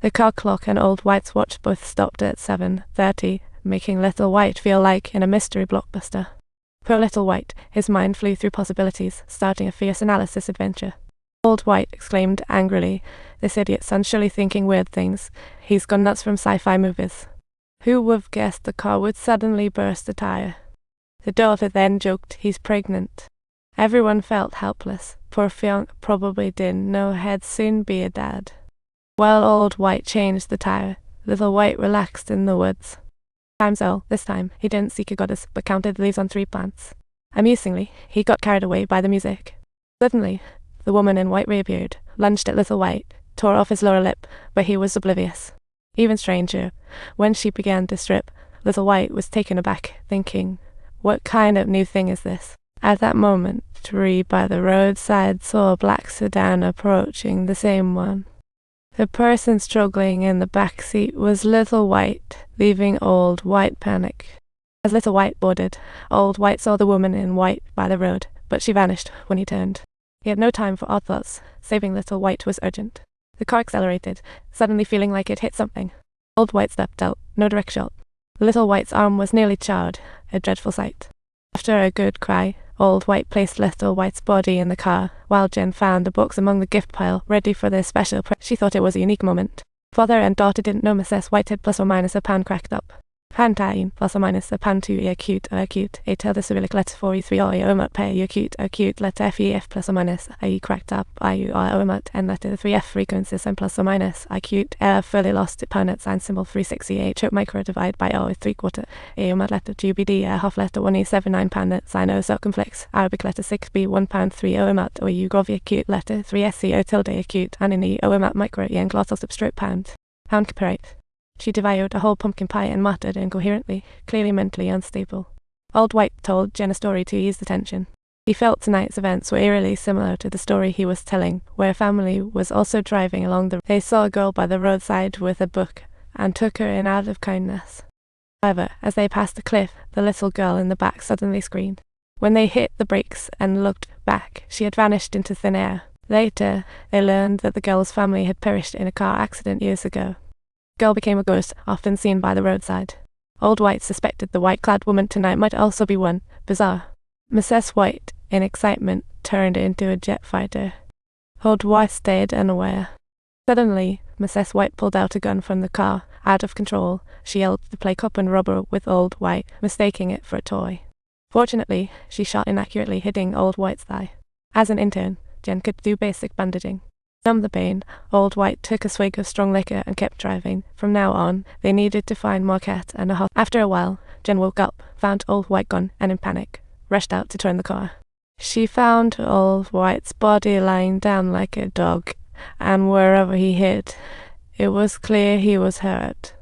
The car clock and Old White's watch both stopped at 7:30, making Little White feel like in a mystery blockbuster. Poor Little White, his mind flew through possibilities, starting a fierce analysis adventure. Old White exclaimed angrily, "This idiot's surely thinking weird things. He's gone nuts from sci-fi movies. Who would have guessed the car would suddenly burst a tire?" The daughter then joked, "He's pregnant." Everyone felt helpless. Poor Fionn probably didn't know he'd soon be a dad. While Old White changed the tire, Little White relaxed in the woods. This time, he didn't seek a goddess, but counted leaves on 3 plants. Amusingly, he got carried away by the music. Suddenly, the woman in white reappeared, lunged at Little White, tore off his lower lip, but he was oblivious. Even stranger, when she began to strip, Little White was taken aback, thinking, "What kind of new thing is this?" At that moment, Tree by the roadside saw a black sedan approaching, the same one. The person struggling in the back seat was Little White, leaving Old White panic. As Little White boarded, Old White saw the woman in white by the road, but she vanished when he turned. He had no time for odd thoughts. Saving Little White was urgent. The car accelerated, suddenly feeling like it hit something. Old White stepped out, no direct shot. Little White's arm was nearly charred, a dreadful sight. After a good cry, Old White placed Little White's body in the car, while Jen found the box among the gift pile, ready for their special She thought it was a unique moment. Father and daughter didn't know Mrs. White had plus or minus a pound cracked up. Pantain plus or minus a pound 2 acute, a tell the Cyrillic letter 43 omat pay acute letter FEF plus or minus a cracked up omat and letter 3F frequencies and plus or minus acute fully lost opponent sign symbol 360 choke micro divide by 3/4 omat letter 2BD half letter 1E79 pound sign O circumflex Arabic letter 6B 1 pound 3 omat or Yugovi acute letter 3SC o tilde acute and in the omat micro and glottal substroke pound caparate. She devoured a whole pumpkin pie and muttered incoherently, clearly mentally unstable. Old White told Jen a story to ease the tension. He felt tonight's events were eerily similar to the story he was telling, where a family was also driving along the road. They saw a girl by the roadside with a book, and took her in out of kindness. However, as they passed the cliff, the little girl in the back suddenly screamed. When they hit the brakes and looked back, she had vanished into thin air. Later, they learned that the girl's family had perished in a car accident years ago. The girl became a ghost, often seen by the roadside. Old White suspected the white-clad woman tonight might also be one. Bizarre. Mrs. White, in excitement, turned into a jet fighter. Old White stayed unaware. Suddenly, Mrs. White pulled out a gun from the car. Out of control, she yelled to play cop and robber with Old White, mistaking it for a toy. Fortunately, she shot inaccurately, hitting Old White's thigh. As an intern, Jen could do basic bandaging. To numb the pain, Old White took a swig of strong liquor and kept driving. From now on, they needed to find Marquette and a hospital. After a while, Jen woke up, found Old White gone, and in panic, rushed out to turn the car. She found Old White's body lying down like a dog, and wherever he hid, it was clear he was hurt.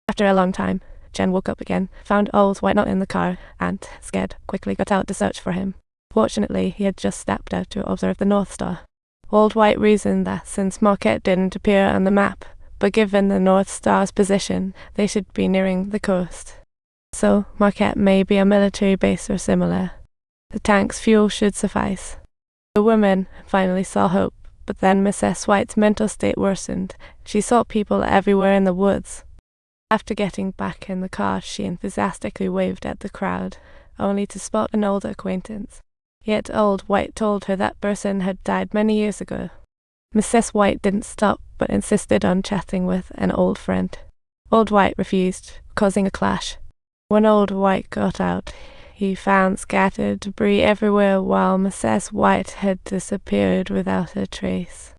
After a long time, Jen woke up again, found Old White not in the car, and, scared, quickly got out to search for him. Fortunately, he had just stepped out to observe the North Star. Old White reasoned that since Marquette didn't appear on the map, but given the North Star's position, they should be nearing the coast. So, Marquette may be a military base or similar. The tank's fuel should suffice. The woman finally saw hope, but then Mrs. White's mental state worsened. She saw people everywhere in the woods. After getting back in the car, she enthusiastically waved at the crowd, only to spot an old acquaintance. Yet Old White told her that person had died many years ago. Mrs. White didn't stop, but insisted on chatting with an old friend. Old White refused, causing a clash. When Old White got out, he found scattered debris everywhere while Mrs. White had disappeared without a trace.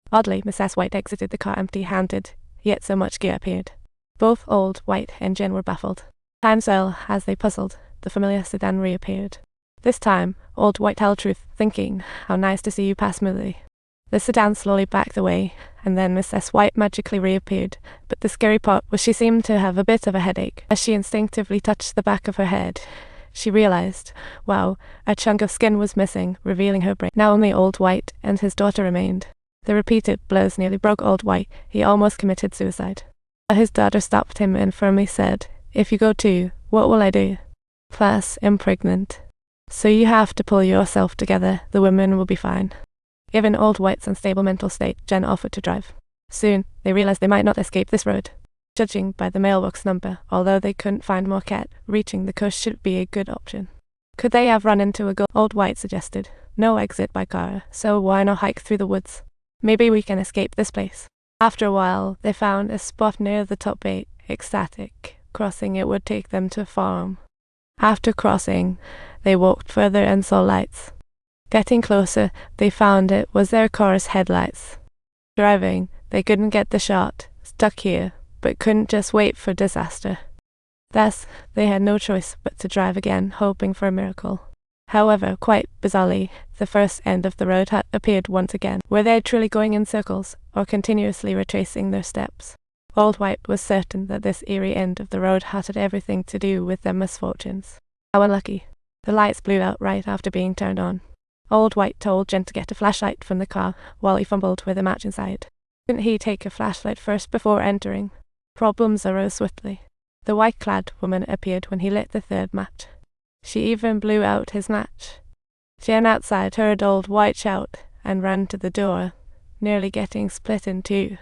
Oddly, Mrs. White exited the car empty-handed, yet so much gear appeared. Both Old White and Jen were baffled. Time fell as they puzzled. The familiar sedan reappeared. This time, Old White held truth, thinking, "How nice to see you pass smoothly." The sedan slowly backed away, and then Mrs. White magically reappeared, but the scary part was she seemed to have a bit of a headache. As she instinctively touched the back of her head, she realized, wow, a chunk of skin was missing, revealing her brain. Now only Old White and his daughter remained. The repeated blows nearly broke Old White. He almost committed suicide. But his daughter stopped him and firmly said, "If you go too, what will I do?" "Plus, I'm pregnant. So you have to pull yourself together. The women will be fine." Given Old White's unstable mental state, Jen offered to drive. Soon, they realized they might not escape this road. Judging by the mailbox number, although they couldn't find Marquette, reaching the coast should be a good option. Could they have run into a goal? Old White suggested. No exit by car, so why not hike through the woods? Maybe we can escape this place. After a while, they found a spot near the top 8, ecstatic. Crossing it would take them to a farm. After crossing, they walked further and saw lights. Getting closer, they found it was their car's headlights. Driving, they couldn't get the shot, stuck here, but couldn't just wait for disaster. Thus, they had no choice but to drive again, hoping for a miracle. However, quite bizarrely, the first end of the road had appeared once again. Were they truly going in circles, or continuously retracing their steps? Old White was certain that this eerie end of the road had everything to do with their misfortunes. How unlucky. The lights blew out right after being turned on. Old White told Jen to get a flashlight from the car while he fumbled with a match inside. Couldn't he take a flashlight first before entering? Problems arose swiftly. The white-clad woman appeared when he lit the third match. She even blew out his match. Jen outside heard Old White shout and ran to the door, nearly getting split in two.